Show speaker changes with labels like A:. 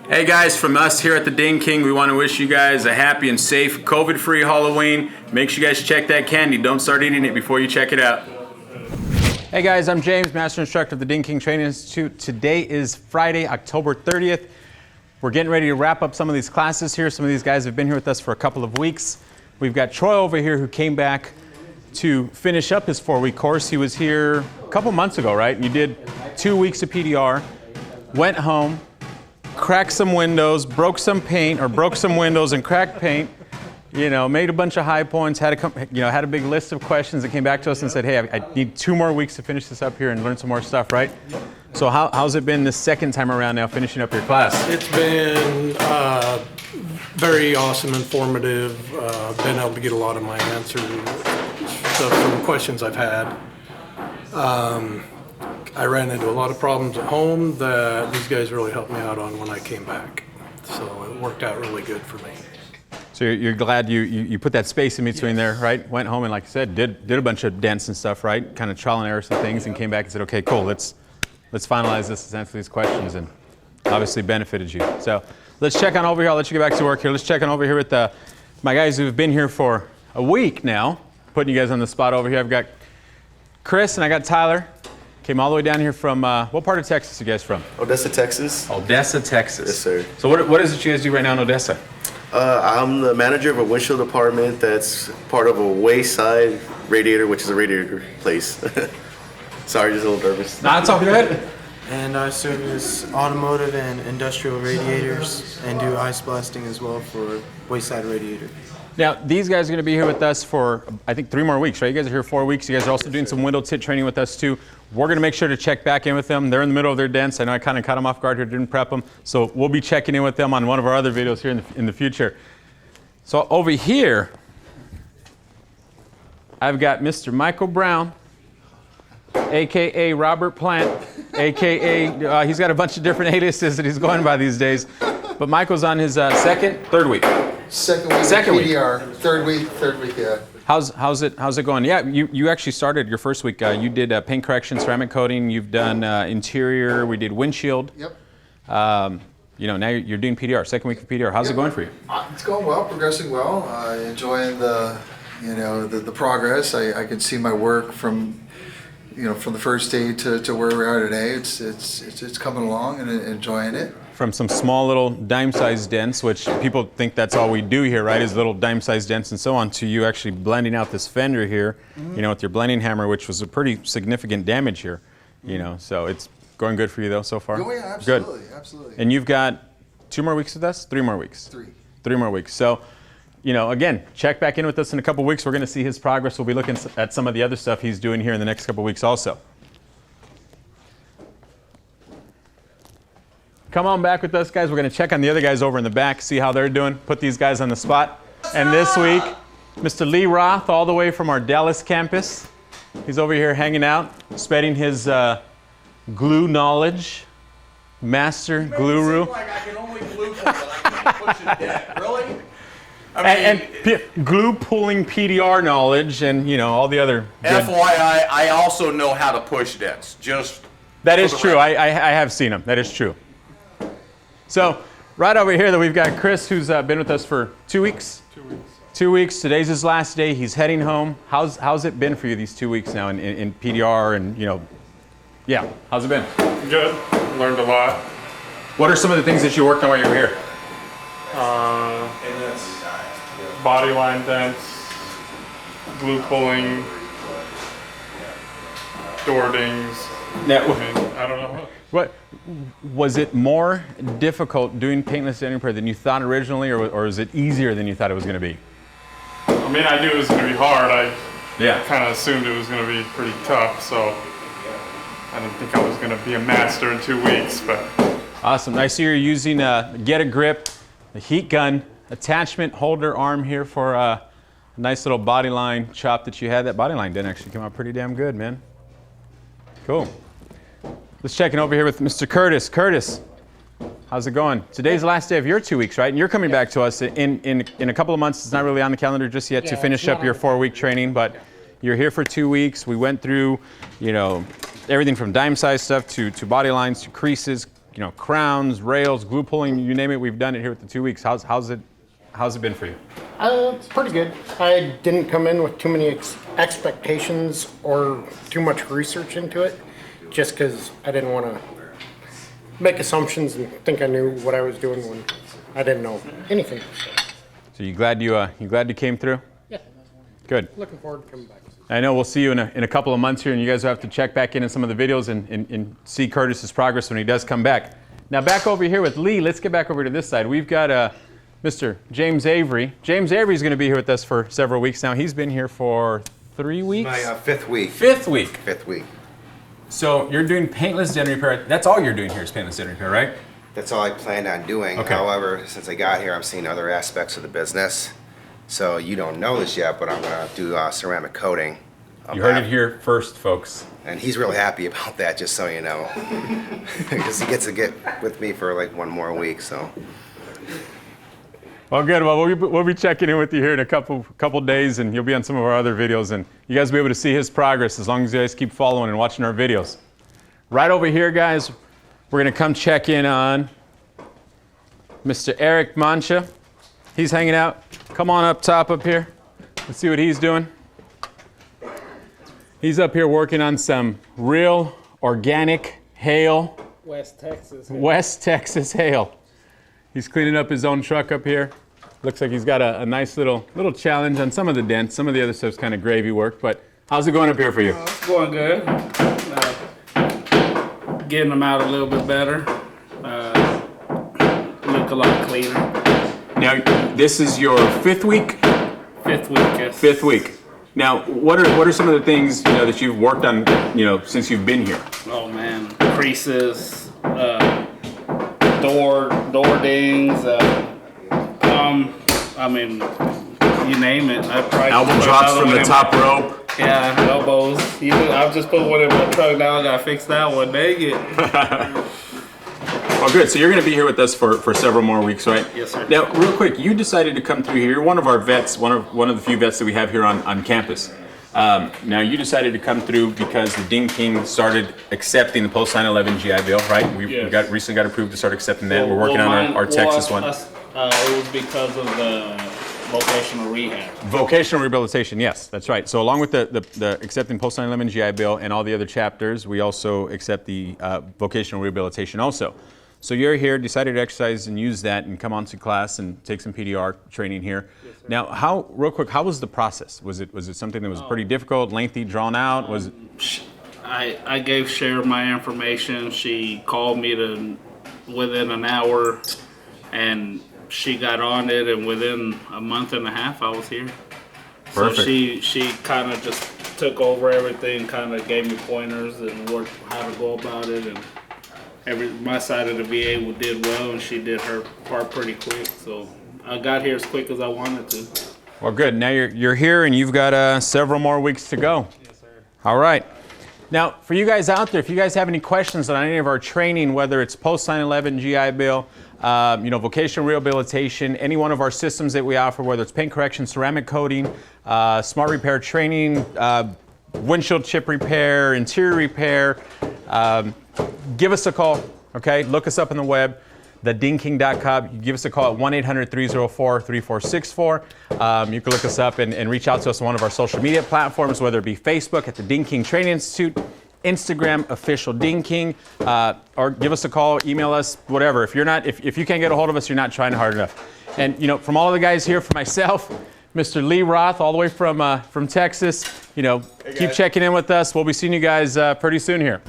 A: Hey guys, from us here at the Ding King, we want to wish you guys a happy and safe, COVID-free Halloween. Make sure you guys check that candy. Don't start eating it before you check it out. Hey guys, I'm James, Master Instructor of the Ding King Training Institute. Today is Friday, October 30th. We're getting ready to wrap up some of these classes here. Some of these guys have been here with us for a couple of weeks. We've got Troy over here who came back to finish up his 4-week course. He was here a couple months ago, right? You did 2 weeks of PDR, went home, cracked some windows, broke some windows and cracked paint, you know, made a bunch of high points, had a big list of questions, and came back to us and said, hey, I need 2 more weeks to finish this up here and learn some more stuff, right? So how's it been this second time around now, finishing up your class?
B: It's been very awesome, informative. Been able to get a lot of my answers from questions I've had. I ran into a lot of problems at home that these guys really helped me out on when I came back. So it worked out really good for me.
A: So you're glad you put that space in between there, right? Went home and, like I said, did a bunch of dents and stuff, right? Kind of trial and error some things, and came back and said, okay, cool, let's finalize this, answer these questions, and obviously benefited you. So let's check on over here. I'll let you get back to work here. Let's check on over here with my guys who've been here for a week now. Putting you guys on the spot over here. I've got Chris and I got Tyler. Came all the way down here from, what part of Texas are you guys from?
C: Odessa, Texas.
A: Odessa, Texas.
C: Yes, sir.
A: So what is it you guys do right now in Odessa?
C: I'm the manager of a windshield department that's part of a wayside radiator, which is a radiator place. Sorry, just a little nervous.
A: Nah, it's all good.
D: And I service automotive and industrial radiators and do ice blasting as well for wayside radiator.
A: Now, these guys are going to be here with us for, I think, 3 more weeks, right? You guys are here 4 weeks. You guys are also doing some window tit training with us, too. We're going to make sure to check back in with them. They're in the middle of their dents. I know I kind of caught them off guard here, didn't prep them. So we'll be checking in with them on one of our other videos here in the future. So over here, I've got Mr. Michael Brown, a.k.a. Robert Plant, a.k.a. He's got a bunch of different aliases that he's going by these days. But Michael's on his third week.
E: Second week PDR. Third week, yeah.
A: How's it going? Yeah, you actually started your first week. You did paint correction, ceramic coating. You've done interior. We did windshield.
E: Yep.
A: Now you're doing PDR. Second week of PDR. How's it going for you?
E: It's going well, progressing well. Enjoying the progress. I can see my work from the first day to where we are today. It's coming along and enjoying it.
A: From some small little dime-sized dents, which people think that's all we do here, right, is little dime-sized dents and so on, to you actually blending out this fender here, with your blending hammer, which was a pretty significant damage here, so it's going good for you though so far?
E: Oh yeah, absolutely,
A: good.
E: Absolutely.
A: And you've got 2 more weeks with us? 3 more weeks? 3 more weeks. So, again, check back in with us in a couple weeks. We're going to see his progress. We'll be looking at some of the other stuff he's doing here in the next couple weeks also. Come on back with us, guys. We're going to check on the other guys over in the back, see how they're doing, put these guys on the spot. And this week, Mr. Lee Roth, all the way from our Dallas campus. He's over here hanging out, spreading his glue knowledge. Master guru.
F: Like I can only glue pull, but I can't push it yet. Really?
A: And glue pulling PDR knowledge and, all the other.
F: FYI, I also know how to push dents.
A: That is true. I have seen them. That is true. So, right over here that we've got Chris, who's been with us for 2 weeks.
B: 2 weeks.
A: 2 weeks. Today's his last day. He's heading home. How's it been for you these 2 weeks now in PDR and yeah? How's it been?
G: Good. Learned a lot.
A: What are some of the things that you worked on while you were here?
G: Body line dents, glue pulling, door dings. I don't know.
A: What was it more difficult doing paintless dent repair than you thought originally, or is it easier than you thought it was going to be?
G: I mean, I knew it was going to be hard. I
A: Yeah.
G: kind of assumed it was going to be pretty tough, so I didn't think I was going to be a master in 2 weeks. But
A: Awesome. I see you're using a Get a Grip, a heat gun attachment holder arm here for a nice little body line chop that you had. That body line didn't actually come out pretty damn good, man. Cool. Let's check in over here with Mr. Curtis. Curtis, how's it going? Today's the last day of your 2 weeks, right? And you're coming back to us in a couple of months. It's not really on the calendar just yet to finish up your 4-week training, but you're here for 2 weeks. We went through, everything from dime-sized stuff to body lines to creases, you know, crowns, rails, glue pulling, you name it. We've done it here with the 2 weeks. How's it been for you?
H: It's pretty good. I didn't come in with too many expectations or too much research into it, just because I didn't want to make assumptions and think I knew what I was doing when I didn't know anything.
A: So you glad you came through?
H: Yeah.
A: Good.
H: Looking forward to coming back.
A: I know we'll see you in a couple of months here, and you guys will have to check back in some of the videos and see Curtis's progress when he does come back. Now back over here with Lee, let's get back over to this side. We've got Mr. James Avery. James Avery is going to be here with us for several weeks now. He's been here for 3 weeks?
I: My fifth week.
A: Fifth week.
I: Fifth week.
A: So you're doing paintless den repair. That's all you're doing here is paintless den repair, right?
I: That's all I planned on doing.
A: Okay.
I: However, since I got here, I'm seeing other aspects of the business. So you don't know this yet, but I'm going to do ceramic coating.
A: You heard it here first, folks.
I: And he's real happy about that, just so you know. Because he gets to get with me for like 1 more week, so.
A: Well, good. Well, we'll be checking in with you here in a couple days, and you'll be on some of our other videos, and you guys will be able to see his progress as long as you guys keep following and watching our videos. Right over here, guys, we're going to come check in on Mr. Eric Mancha. He's hanging out. Come on up top up here. Let's see what he's doing. He's up here working on some real organic hail.
H: West Texas.
A: West Texas hail. He's cleaning up his own truck up here. Looks like he's got a nice little challenge on some of the dents. Some of the other stuff's kind of gravy work, but how's it going up here for you?
J: It's going good. Getting them out a little bit better. Look a lot cleaner.
A: Now, this is your fifth week?
J: Fifth week, yes.
A: Fifth week. Now, what are some of the things that you've worked on since you've been here?
J: Oh man, creases, door dings, I mean, you name it. I probably
A: Elbow drops from the top rope.
J: Yeah, elbows. I've just put one in my truck now. I gotta fix that one. Dang it.
A: Well, good. So you're going to be here with us for several more weeks, right?
J: Yes, sir.
A: Now, real quick, you decided to come through here. You're one of our vets, one of the few vets that we have here on campus. Now, you decided to come through because the Ding King started accepting the post 9/11 GI Bill, right? We recently got approved to start accepting that. We're working on our Texas one.
J: It was because of the vocational rehab.
A: Vocational rehabilitation, yes, that's right. So along with the accepting post 9/11 GI Bill and all the other chapters, we also accept the vocational rehabilitation also. So you're here, decided to exercise and use that and come on to class and take some PDR training here. Yes, sir. Now, real quick, how was the process? Was it something that was pretty difficult, lengthy, drawn out? Was it?
J: I gave Cher my information. She called me within an hour, and she got on it, and within a month and a half, I was here.
A: Perfect.
J: So she kind of just took over everything, kind of gave me pointers and how to go about it, and my side of the VA did well, and she did her part pretty quick. So I got here as quick as I wanted to.
A: Well, good. Now you're here, and you've got several more weeks to go.
J: Yes, sir.
A: All right. Now, for you guys out there, if you guys have any questions on any of our training, whether it's post 9/11 GI Bill, vocational rehabilitation, any one of our systems that we offer, whether it's paint correction, ceramic coating, smart repair training, windshield chip repair, interior repair, give us a call, okay? Look us up on the web, thedingking.com. You give us a call at 1-800-304-3464. You can look us up and reach out to us on one of our social media platforms, whether it be Facebook at the Ding King Training Institute, Instagram, official Ding King, or give us a call, email us, whatever. If you can't get a hold of us, you're not trying hard enough. And from all of the guys here, for myself, Mr. Lee Roth, all the way from Texas, keep checking in with us. We'll be seeing you guys pretty soon here.